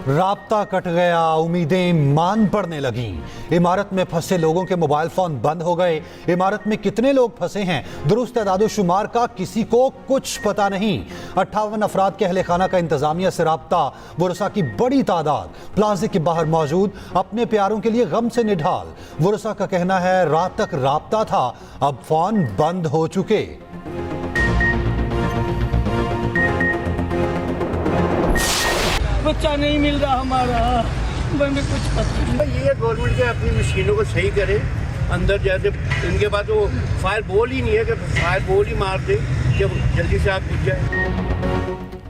राब्ता कट गया, उम्मीदें मान पड़ने लगीं। इमारत में फंसे लोगों के मोबाइल फोन बंद हो गए। इमारत में कितने लोग फंसे हैं, दुरुस्त तादाद-ओ-शुमार का किसी को कुछ पता नहीं। 58 अफराद के अहले खाना का इंतजामिया से राब्ता। वुरसा की बड़ी तादाद प्लाजे के बाहर मौजूद, अपने प्यारों के लिए गम से निढाल। वुरसा का कहना है रात तक राब्ता था, अब फोन बंद हो चुके। बच्चा नहीं मिल रहा हमारा, हमें कुछ पता नहीं। ये गवर्नमेंट के अपनी मशीनों को सही करे। अंदर जैसे इनके पास वो फायर बॉल ही नहीं है कि फायर बॉल ही मार दे जब जल्दी से आग बुझ जाए।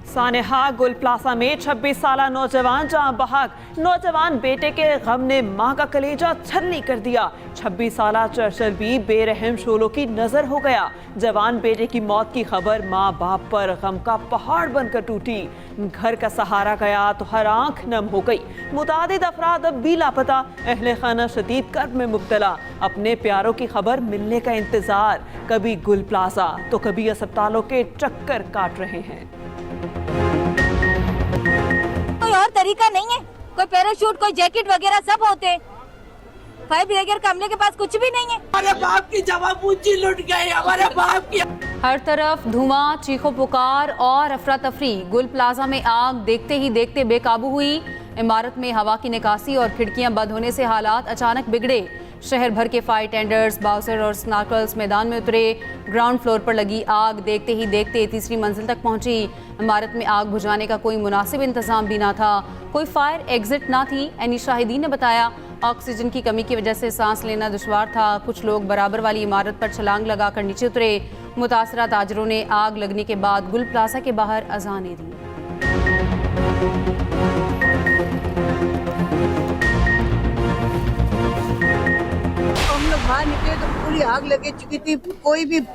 सानेहा गुल प्लाजा में 26 साला नौजवान जहां बहक। नौजवान बेटे के गम ने मां का कलेजा छलनी कर दिया। 26 साला चर्चल भी बेरहम शोलों की नजर हो गया। जवान बेटे की मौत की खबर मां बाप पर गम का पहाड़ बनकर टूटी। घर का सहारा गया तो हर आंख नम हो गई। मुतादिद अफराद अब भी लापता। अहले खाना शदीद कर्ब में मुब्तला। अपने प्यारों की खबर मिलने का इंतजार, कभी गुल प्लाजा तो कभी अस्पतालों के चक्कर काट रहे हैं। कोई और तरीका नहीं है? कोई पैराशूट, कोई जैकेट वगैरह सब होते। फायर ब्रिगेड का हमले के पास कुछ भी नहीं है। हमारे बाप की जवाबूजी लुट गई, हमारे बाप की। हर तरफ धुआं, चीखो पुकार और अफरा तफरी। गुल प्लाजा में आग देखते ही देखते बेकाबू हुई। इमारत में हवा की निकासी और खिड़कियां बंद होने से हालात अचानक बिगड़े। शहर भर के फायर टेंडर्स, बाउंसर और स्नार्कल्स मैदान में उतरे। ग्राउंड फ्लोर पर लगी आग देखते ही देखते तीसरी मंजिल तक पहुंची। इमारत में आग बुझाने का कोई मुनासिब इंतजाम भी ना था, कोई फायर एग्जिट ना थी। एनी शाहिदीन ने बताया ऑक्सीजन की कमी की वजह से सांस लेना दुश्वार था। कुछ लोग बराबर वाली इमारत पर छलांग लगाकर नीचे उतरे। मुतासरा ताजरों ने आग लगने के बाद गुल प्लाजा के बाहर अजानें दी। हम लोग बाहर निकले तो पूरी आग लगे चुकी थी। कोई भी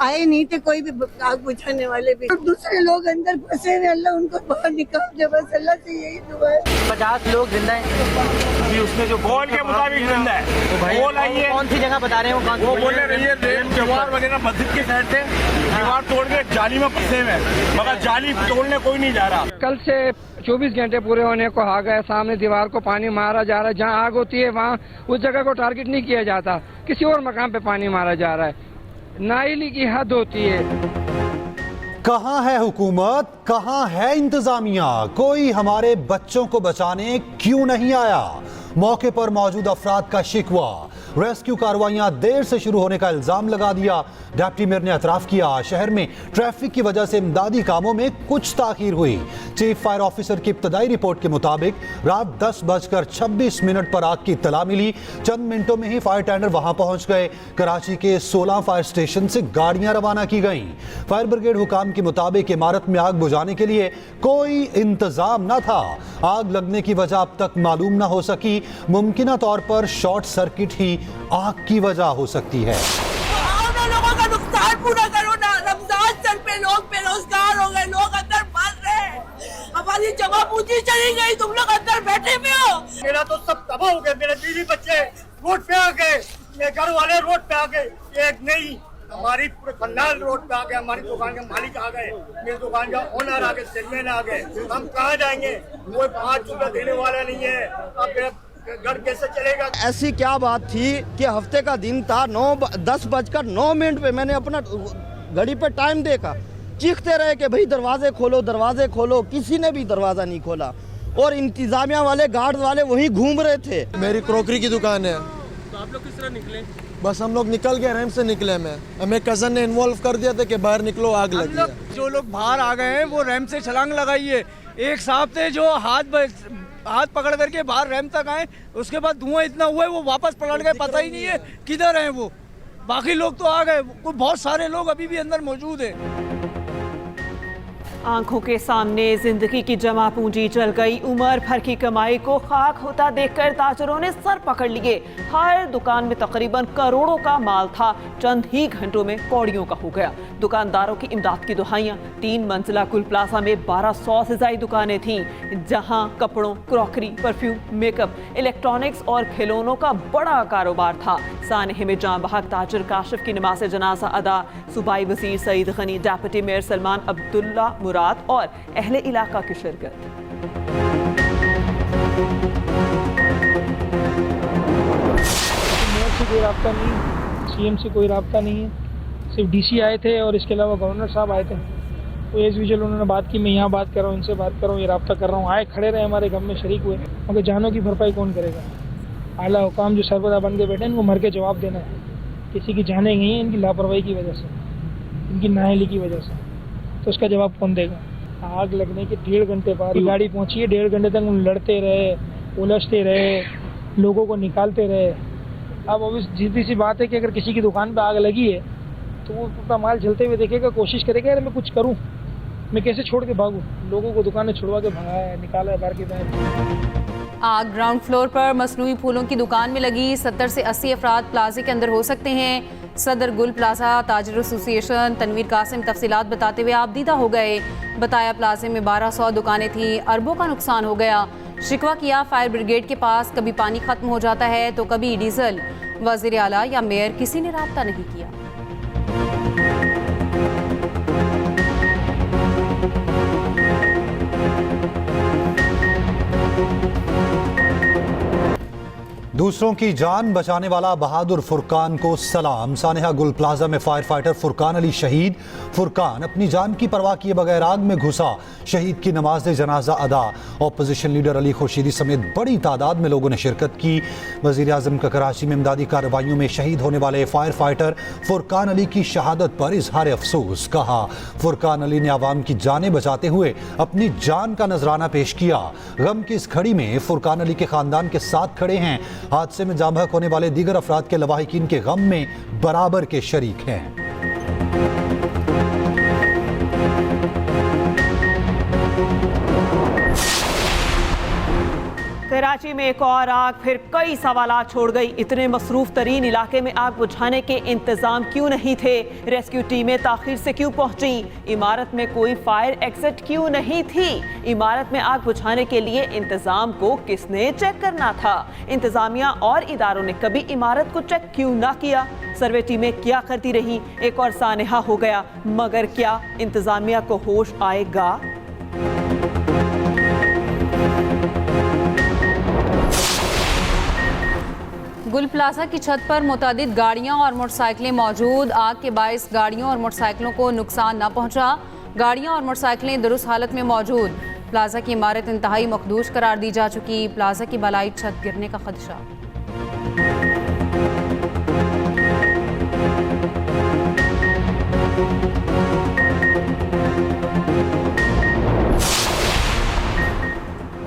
आए नहीं थे, कोई भी आग बुझाने वाले भी। और दूसरे लोग अंदर फंसे हुए, अल्लाह उनको बाहर निकाल दे, बस अल्लाह से यही दुआ है। 50 लोग जिंदा हैं। उसने जो बॉल के मुताबिक जिंदा है। बॉल आई है, कौन सी जगह बता रहे हैं? वो बोल रही है दीवार वगैरह मस्जिद की साइड से दीवार तोड़ के जाली में फंसे हुए, मगर जाली तोड़ने कोई नहीं जा रहा। कल से 24 घंटे पूरे होने को आ गए। सामने दीवार को पानी मारा जा रहा है। जहाँ आग होती है वहाँ उस जगह को टारगेट नहीं किया जाता, किसी और मकाम पे पानी मारा जा रहा है। नाइली की हद होती है। कहां है हुकूमत, कहां है इंतजामिया? कोई हमारे बच्चों को बचाने क्यों नहीं आया? मौके पर मौजूद अफराद का शिकवा। रेस्क्यू कार्रवाइयां देर से शुरू होने का इल्जाम लगा दिया। डिप्टी मेयर ने एतराफ किया शहर में ट्रैफिक की वजह से इमदादी कामों में कुछ ताखीर हुई। चीफ फायर ऑफिसर की इब्तदाई रिपोर्ट के मुताबिक रात 10:26 पर आग की इत्तला मिली। चंद मिनटों में ही फायर टेंडर वहां पहुंच गए। कराची के 16 फायर स्टेशन से गाड़ियां रवाना की गईं। फायर ब्रिगेड हुकाम के मुताबिक इमारत में आग बुझाने के लिए कोई इंतजाम न था। आग लगने की वजह अब तक मालूम न हो सकी। मुमकिना तौर पर शॉर्ट सर्किट ही आग की वजह हो सकती है। लोगों का नुकसान पूरा करो ना। रमजान चल पे लोग बेरोजगार हो गए, लोग अंदर मर रहे हैं। हमारी जवाबूजी चली गई, तुम लोग अंदर बैठे हुए हो। मेरा तो सब तबाह हो गया। मेरे बीवी बच्चे रोड पे आ गए, मेरे घर वाले रोड पे आ गए। एक नहीं, हमारी पूरे खानदान रोड पे आ गए। हमारी दुकान के मालिक आ गए, मेरी दुकान का ओनर आ गए, सेलमैन आ गए। हम कहाँ जाएंगे? कोई 5 रुपया देने वाला नहीं है। अब मेरा घर कैसे चलेगा? ऐसी क्या बात थी कि हफ्ते का दिन था, 10:09 पे मैंने अपना घड़ी पे टाइम देखा। चीखते रहे कि भाई दरवाजे खोलो, दरवाजे खोलो। किसी ने भी दरवाजा नहीं खोला और इंतजामिया वाले, गार्ड वाले वहीं घूम रहे थे। मेरी क्रॉकरी की दुकान है। तो आप लोग किस तरह निकले? बस हम लोग निकल गए, रैम से निकले। हमें कजन ने इन्वॉल्व कर दिया था कि बाहर निकलो, आग लगी। जो लोग बाहर आ गए हैं वो रैम से छलांग लगाइए। एक साहब थे जो हाथ पकड़ करके बाहर रैम तक आए, उसके बाद धुआं इतना हुआ है वो वापस पलट गए, पता ही नहीं है किधर हैं वो। बाकी लोग तो आ गए, बहुत सारे लोग अभी भी अंदर मौजूद हैं। आंखों के सामने जिंदगी की जमा पूंजी चल गई। उम्र भर की कमाई को खाक होता देखकर ताजरों ने सर पकड़ लिए। हर दुकान में तकरीबन करोड़ों का माल था, चंद ही घंटों में कौड़ियों का हो गया। दुकानदारों की इमदाद की दुहाइयां। 3 मंजिला गुल प्लाजा में 1200 से ज्यादा दुकानें थीं, जहां कपड़ों, क्रॉकरी, परफ्यूम, मेकअप, इलेक्ट्रॉनिक्स और खिलौनों का बड़ा कारोबार था। सानहे में जां बहक ताजर काशिफ की नमाज जनाजा अदा। सूबाई वजीर सईद गनी, डिप्टी मेयर सलमान अब्दुल्ला मुराद और अहले इलाका की शिरकत। मेयर से कोई रब्ता नहीं, सीएम से कोई रब्ता नहीं है, सिर्फ डीसी आए थे और इसके अलावा गवर्नर साहब आए थे। तो एज यूजुअल उन्होंने बात की, मैं यहाँ बात कर रहा हूँ, इनसे बात कर रहा हूँ, ये रब्ता कर रहा हूँ। आए, खड़े रहे, हमारे गम में शरीक हुए, मगर जानों की भरपाई कौन करेगा? आला हुकाम जो सरबराह बन के बैठे हैं, इनको मर के जवाब देना है। किसी की जाने गई हैं इनकी लापरवाही की वजह से, इनकी नाअहली की वजह से, तो उसका जवाब कौन देगा? आग लगने के 1.5 घंटे बाद गाड़ी पहुंची है, 1.5 घंटे तक उन लड़ते रहे, उलझते रहे, लोगों को निकालते रहे। अब सीधी सी बात है कि अगर किसी की दुकान पे आग लगी है तो वो अपना माल जलते हुए देखेगा, कोशिश करेगा यार मैं कुछ करूं, मैं कैसे छोड़ के भागूं। लोगों को दुकानें छुड़वा के भगाया है, निकाला है बाहर के बाहर। आग ग्राउंड फ्लोर पर मसनूई फूलों की दुकान में लगी। 70 से 80 अफराद प्लाजे के अंदर हो सकते हैं। सदर गुल प्लाजा ताजर एसोसिएशन तनवीर कासिम तफसीलात बताते हुए आपदीदा हो गए। बताया प्लाजे में 1200 दुकानें थीं, अरबों का नुकसान हो गया। शिकवा किया फायर ब्रिगेड के पास, कभी पानी खत्म हो जाता है तो कभी डीजल। वज़ीर आला या मेयर किसी ने राब्ता नहीं किया। दूसरों की जान बचाने वाला बहादुर फुरकान को सलाम। सानेहा गुल प्लाजा में फायर फाइटर फुरकान अली शहीद। फुरकान अपनी जान की परवाह किए बगैर आग में घुसा, शहीद की नमाज जनाजा अदा। ऑपोजिशन लीडर अली खुर्शीदी समेत बड़ी तादाद में लोगों ने शिरकत की। वजीर आजम का कराची में इमदादी कार्रवाइयों में शहीद होने वाले फायर फाइटर फुरकान अली की शहादत पर इजहार अफसोस। कहा फुरकान अली ने आवाम की जानें बचाते हुए अपनी जान का नजराना पेश किया। गम की इस घड़ी में फुरकान अली के खानदान के साथ खड़े हैं। हादसे में जाँ बहक होने वाले दीगर अफराद के लवाहिकीन के गम में बराबर के शरीक हैं। कराची में एक और आग फिर कई सवालात छोड़ गई। इतने मसरूफ तरीन इलाके में आग बुझाने के इंतजाम क्यों नहीं थे? रेस्क्यू टीमें ताखिर से क्यों पहुंची? इमारत में कोई फायर एग्जिट क्यों नहीं थी? इमारत में आग बुझाने के लिए इंतजाम को किसने चेक करना था? इंतजामिया और इदारों ने कभी इमारत को चेक क्यों ना किया? सर्वे टीमें क्या करती रही? एक और सानेहा हो गया, मगर क्या इंतजामिया को होश आएगा? गुल प्लाजा की छत पर मुतादिद गाड़ियां और मोटरसाइकिलें मौजूद। आग के बाइस गाड़ियों और मोटरसाइकिलों को नुकसान न पहुंचा। गाड़ियां और मोटरसाइकिलें दुरुस्त हालत में मौजूद। प्लाजा की इमारत इंतहाई मखदूश करार दी जा चुकी। प्लाजा की बलाई छत गिरने का खदशा।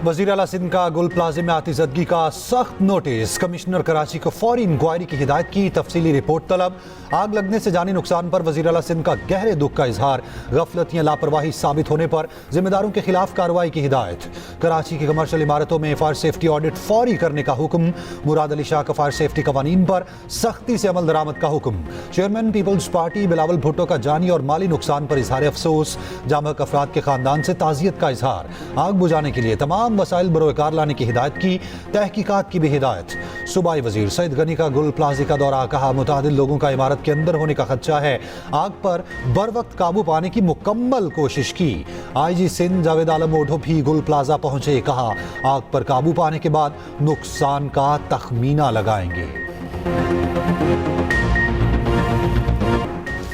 वज़ीर आला सिंध का गुल प्लाजे में आतिशबाजी का सख्त नोटिस। कमिश्नर कराची को फौरी इंक्वायरी की हिदायत की। तफसीली रिपोर्ट तलब। आग लगने से जानी नुकसान पर वज़ीर आला सिंध का गहरे दुख का इजहार। गफलत या लापरवाही साबित होने पर जिम्मेदारों के खिलाफ कार्रवाई की हिदायत। कराची की कमर्शियल इमारतों में फायर सेफ्टी ऑडिट फौरी करने का हुक्म। मुराद अली शाह का फायर सेफ्टी कवानीन पर सख्ती से अमल दरामद का हुक्म। चेयरमैन पीपल्स पार्टी बिलावल भुट्टो का जानी और माली नुकसान पर इजहार अफसोस। जामक अफराद के खानदान से ताज़ियत का इजहार। आग बुझाने के लिए तमाम वसाइल बरोकार लाने की हिदायत की। तहकीकात की भी हिदायत। सूबाई वजीर सईद गनी का गुल प्लाजे का दौरा। कहा मुतादिद लोगों का इमारत के अंदर होने का खदशा है। आग पर बर वक्त काबू पाने की मुकम्मल कोशिश की। IG सिंध जावेद आलम ओढो भी गुल प्लाजा पहुंचे। कहा आग पर काबू पाने के बाद नुकसान का तखमीना लगाएंगे।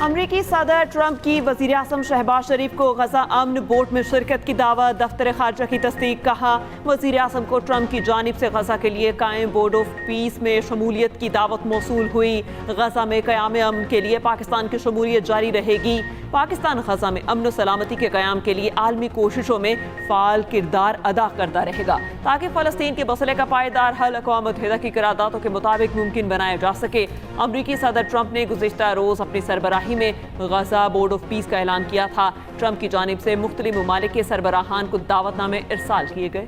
अमरीकी सदर ट्रंप की वज़ीर आज़म शहबाज शरीफ को गजा अमन बोर्ड में शिरकत की दावत। दफ्तर खारजा की तस्दीक। कहा वज़ीर आज़म को ट्रंप की जानिब से गजा के लिए कायम बोर्ड ऑफ पीस में शमूलियत की दावत मौसूल हुई। गजा में क़याम अमन के लिए पाकिस्तान की शमूलियत जारी रहेगी। पाकिस्तान गजा में अमन सलामती के क़याम के लिए आलमी कोशिशों में फ़ाल किरदार अदा करता रहेगा ताकि फ़लस्तीन के मसले का पायदार हल अक़वाम मुत्तहिदा की करारदादों के मुताबिक मुमकिन बनाया जा सके। अमरीकी सदर ट्रंप ने गुज़िश्ता रोज़ अपनी सरबराही में गजा बोर्ड ऑफ पीस का ऐलान किया था। ट्रंप की जानिब से मुख्तलिफ ममालिक के सरबराहान को दावतनामे इरसाल किए गए।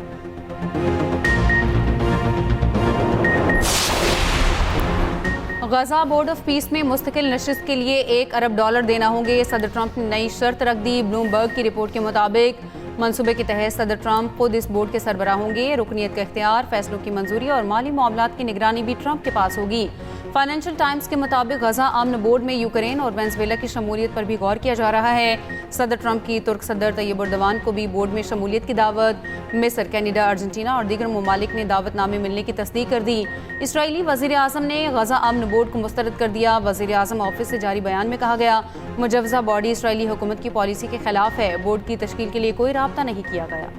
गजा बोर्ड ऑफ पीस में मुस्तकिल नशिस्त के लिए $1 अरब देना होंगे। सदर ट्रंप ने नई शर्त रख दी। ब्लूमबर्ग की रिपोर्ट के मुताबिक मंसूबे के तहत सदर ट्रंप खुद इस बोर्ड के सरबराह होंगे। रुकनीत का इख्तियार, फैसलों की मंजूरी और माली मामलात की निगरानी भी ट्रंप के पास होगी। फाइनेंशियल टाइम्स के मुताबिक गजा अमन बोर्ड में यूक्रेन और वेनेजुएला की शमूलियत पर भी गौर किया जा रहा है। सदर ट्रंप की तुर्क सदर तैयब एर्दोगान को भी बोर्ड में शमूलियत की दावत। मिस्र, कनाडा, अर्जेंटीना और दीगर ममालिक ने दावतनामे मिलने की तस्दीक कर दी। इसराइली वज़ीर आज़म ने गजा अमन बोर्ड को मुस्तरद कर दिया। वज़ीर आज़म ऑफिस से जारी बयान में कहा गया, मुजवज़ा बॉडी इसराइली हुकूमत की पॉलिसी के खिलाफ है। बोर्ड की तश्कील के लिए कोई राब्ता नहीं किया गया।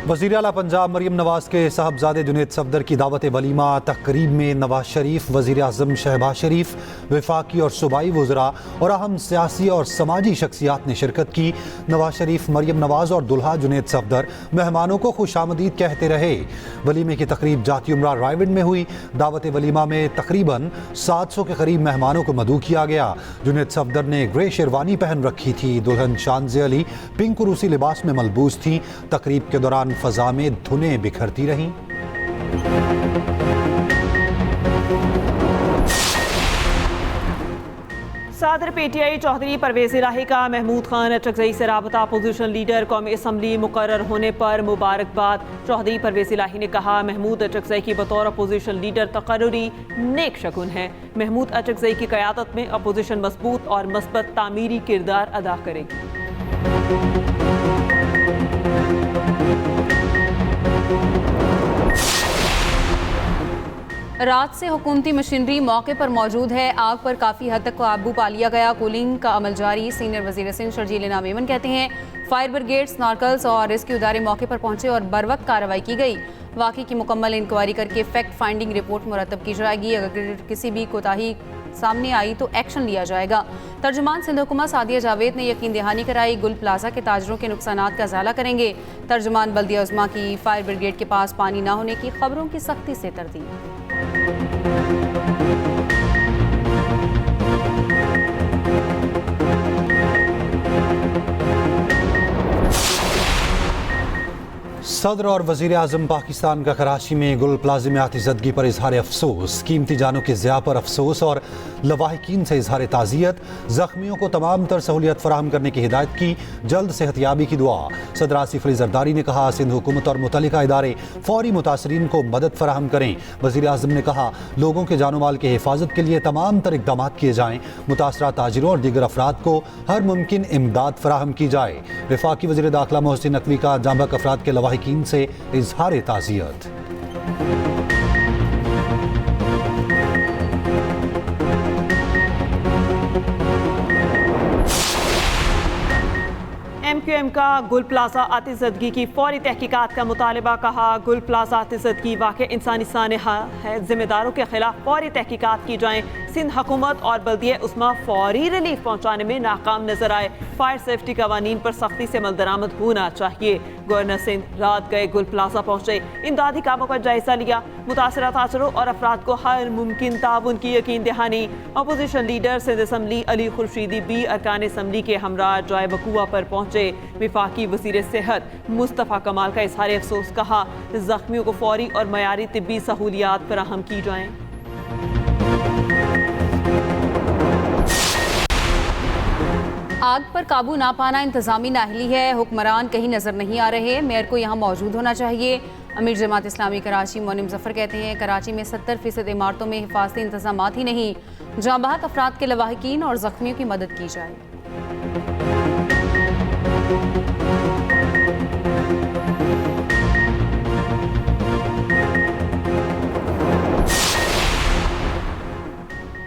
वज़ीर आला पंजाब मरियम नवाज के साहबजादे जुनैद सफदर की दावत वलीमा तकरीब में नवाज शरीफ, वज़ीर आज़म शहबाज शरीफ, वफाकी और सूबाई वज़रा और अहम सियासी और समाजी शख्सियात ने शिरकत की। नवाज शरीफ, मरियम नवाज और दुल्हा जुनैद सफदर मेहमानों को खुशामदीद कहते रहे। वलीमे की तकरीब जाती उम्रा रायविंड में हुई। दावत वलीमा में तकरीबन 700 के करीब मेहमानों को मदऊ किया गया। जुनैद सफदर ने ग्रे शेरवानी पहन रखी थी। दुल्हन शानज़े अली पिंक रूसी लिबास में मलबूस थी। तकरीब के दौरान फ़ज़ा में धुनें बिखरती रहीं। सदर पीटीआई चौधरी परवेज़ इलाही का महमूद खान अटकज़ई से राबता। अपोजिशन लीडर कौमी असम्बली मुकर्रर होने पर मुबारकबाद। चौधरी परवेज़ इलाही ने कहा, महमूद अटकज़ई की बतौर अपोजिशन लीडर तकर्रुरी नेक शगुन है। महमूद अटकज़ई की क़यादत में अपोजिशन मजबूत और मस्बत तामीरी किरदार अदा करेगी। रात से हुकूमती मशीनरी मौके पर मौजूद है। आग पर काफ़ी हद तक काबू पा लिया गया। कूलिंग का अमल जारी। सीनियर वज़ीर सिंध शर्जील इनाम मेमन कहते हैं, फायर ब्रिगेड, स्नॉर्कल्स और रेस्क्यू इदारे मौके पर पहुंचे और बरवक्त कार्रवाई की गई। वाक़ई की मुकम्मल इंक्वायरी करके फैक्ट फाइंडिंग रिपोर्ट मुरतब की जाएगी। अगर किसी भी कोताही सामने आई तो एक्शन लिया जाएगा। तर्जुमान सिंध हुकूमत सादिया जावेद ने यकीन दहानी कराई, गुल प्लाजा के ताजरों के नुकसानात का इजाला करेंगे। तर्जुमान बल्दिया उज़्मा की फायर ब्रिगेड के पास पानी न होने की खबरों की सख्ती से तरदीद। सदर और वज़ीर आज़म पाकिस्तान का कराची में गुल प्लाज़ा में आतिशदगी पर इजहार अफसोस। कीमती जानों के ज़िया पर अफसोस और लवाहिकीन से इजहार ताज़ियत। ज़ख्मियों को तमाम तर सहूलियत फराहम करने की हिदायत की। जल्द सेहतियाबी की दुआ। सदर आसिफ अली ज़रदारी ने कहा, सिंध हुकूमत और मुतल्लिका इदारे फौरी मुतासरीन को मदद फराहम करें। वज़ीर आज़म ने कहा, लोगों के जानो माल की हिफाजत के लिए तमाम तर इक़दाम किए जाएँ। मुतासरा ताजिरों और दीगर अफराद को हर मुमकिन इमदाद फराहम की जाए। वफाकी वज़ीर दाखिला मोहसिन नकवी का जांबक अफराद के लवाहिकीन से इजहार ताज़ियत। MQM का गुल प्लाजा आतिशदगी की फौरी तहकीकात का मुतालबा। कहा, गुल प्लाजा आतिशदगी वाक़ई इंसानी सानहा है। जिम्मेदारों के खिलाफ फौरी तहकीकात की जाएँ। सिंध हुकूमत और बल्दिया उस्मा फौरी रिलीफ पहुँचाने में नाकाम नजर आए। फायर सेफ्टी कवानीन पर सख्ती से अमल दरामद होना चाहिए। गवर्नर सिंध रात गए गुल प्लाजा पहुँचे, इमदादी कामों का जायजा लिया। मुतासरा ताजरों और अफराद को हर मुमकिन ताउन की यकीन दहानी। Opposition leader Sindh assembly Ali Khurshidi भी अरकान असम्बली के हमरा जॉय बकुआ पर पहुँचे। वफाकी वज़ीर सेहत मुस्तफ़ा कमाल का इजहार अफसोस। कहा, जख्मियों को फौरी और मयारी तिब्बी सहूलियात फराहम की जाएँ। आग पर काबू ना पाना इंतजामी नाहली है। हुक्मरान कहीं नजर नहीं आ रहे। मेयर को यहाँ मौजूद होना चाहिए। अमीर जमात इस्लामी कराची मोनिम जफर कहते हैं, कराची में 70% इमारतों में हिफाजती इंतजाम ही नहीं। जहाँ बहक अफराद के लवाहिकीन और जख्मियों की मदद की जाए।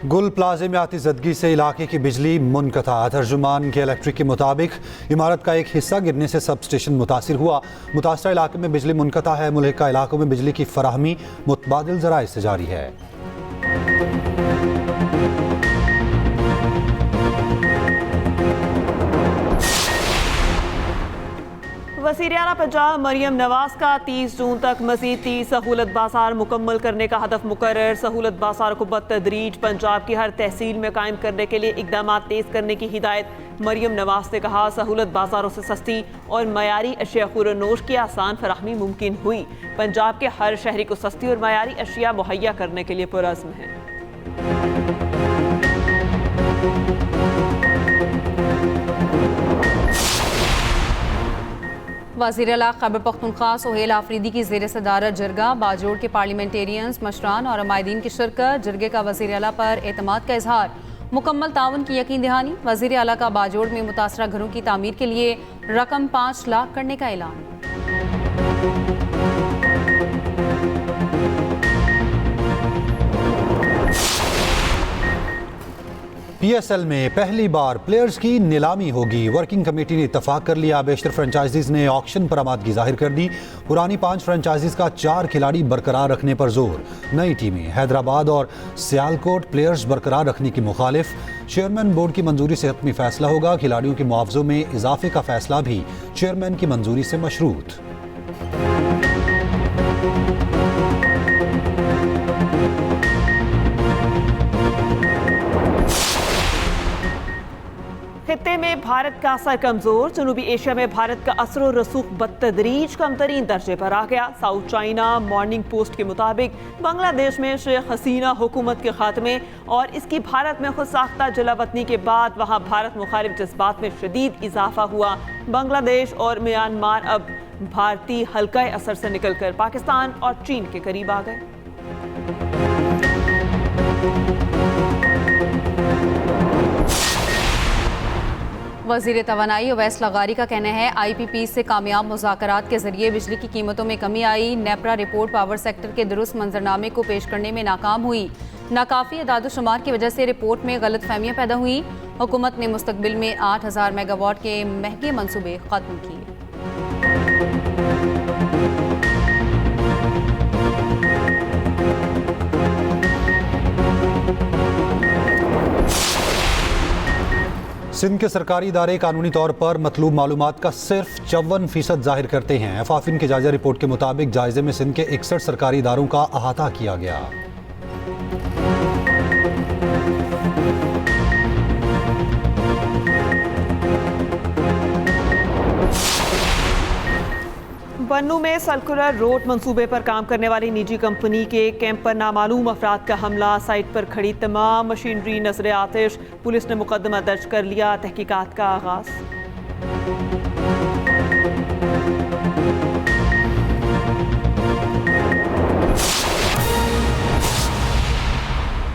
गुल प्लाजे में आतिशदगी से इलाके की बिजली मुनक़ता। तर्जुमान के इलेक्ट्रिक के मुताबिक इमारत का एक हिस्सा गिरने से सब स्टेशन मुतासिर हुआ। मुतासरा इलाके में बिजली मुनक़ता है। मुल्हिका इलाकों में बिजली की फराहमी मुतबादिल ज़राए से जारी है। वज़ीर आला पंजाब मरियम नवाज का 30 जून तक मज़ीद 30 सहूलत बाजार मुकम्मल करने का हदफ मुकर्रर। सहूलत बाजार को बतदरीज पंजाब की हर तहसील में कायम करने के लिए इक़दाम तेज़ करने की हिदायत। मरियम नवाज ने कहा, सहूलत बाजारों से सस्ती और मयारी अशिया खुरनोश की आसान फराहमी मुमकिन हुई। पंजाब के हर शहरी को सस्ती और मयारी अशिया मुहैया करने के लिए पुरअज़्म है। वज़ीर आला खैबर पख्तूनख्वा सोहेल आफरीदी की ज़ेर सदारत जरगा, बाजोड़ के पार्लियामेंटेरियंस, मशरान और अमायदीन की शिरकत। जरगे का वज़ीर आला पर एतमाद का इजहार, मुकम्मल ताउन की यकीन दहानी। वज़ीर आला का बाजोड़ में मुतासरा घरों की तामीर के लिए रकम 5 लाख करने का ऐलान। PSL में पहली बार प्लेयर्स की नीलामी होगी। वर्किंग कमेटी ने इत्तफाक कर लिया। बेशतर फ्रेंचाइजीज ने ऑक्शन पर आमादगी जाहिर कर दी। पुरानी 5 फ्रेंचाइजीज का 4 खिलाड़ी बरकरार रखने पर जोर। नई टीमें हैदराबाद और सियालकोट प्लेयर्स बरकरार रखने की मुखालिफ। चेयरमैन बोर्ड की मंजूरी से हतमी फैसला होगा। खिलाड़ियों के मुआवजों में इजाफे का फैसला भी चेयरमैन की मंजूरी से मशरूत। खित्ते में भारत का असर कमजोर। जनूबी एशिया में भारत का असर और रसूख बदतदरीज कमतरीन दर्जे पर आ गया। साउथ चाइना मॉर्निंग पोस्ट के मुताबिक बांग्लादेश में शेख हसीना हुकूमत के खात्मे और इसकी भारत में खुद साख्ता जलावतनी के बाद वहां भारत मुखालिफ जज्बात में शदीद इजाफा हुआ। बांग्लादेश और म्यांमार अब भारतीय हल्का असर से निकलकर पाकिस्तान और चीन के करीब आ गए। वज़ीर तवानाई अवैस लगारी का कहना है IPP से कामयाब मुज़ाकरात के जरिए बिजली की कीमतों में कमी आई। नेपरा रिपोर्ट पावर सेक्टर के दुरुस्त मंजरनामे को पेश करने में नाकाम हुई। नाकाफी अदाद-ओ-शुमार की वजह से रिपोर्ट में गलतफहमियां पैदा हुई। हुकूमत ने मुस्तकबिल में 8000 मेगावाट के महंगे मंसूबे खत्म किए। सिंध के सरकारी इदारे कानूनी तौर पर मतलूब मालूमात का सिर्फ 54% जाहिर करते हैं। एफाफिन के जायजा रिपोर्ट के मुताबिक जायजे में सिंध के 61 सरकारी इदारों का अहाता किया गया। बन्नू में सर्कुलर रोड मंसूबे पर काम करने वाली निजी कंपनी के कैंप पर नामालूम अफराद का हमला। साइट पर खड़ी तमाम मशीनरी नजर आतिश। पुलिस ने मुकदमा दर्ज कर लिया। तहकीकात का आगाज।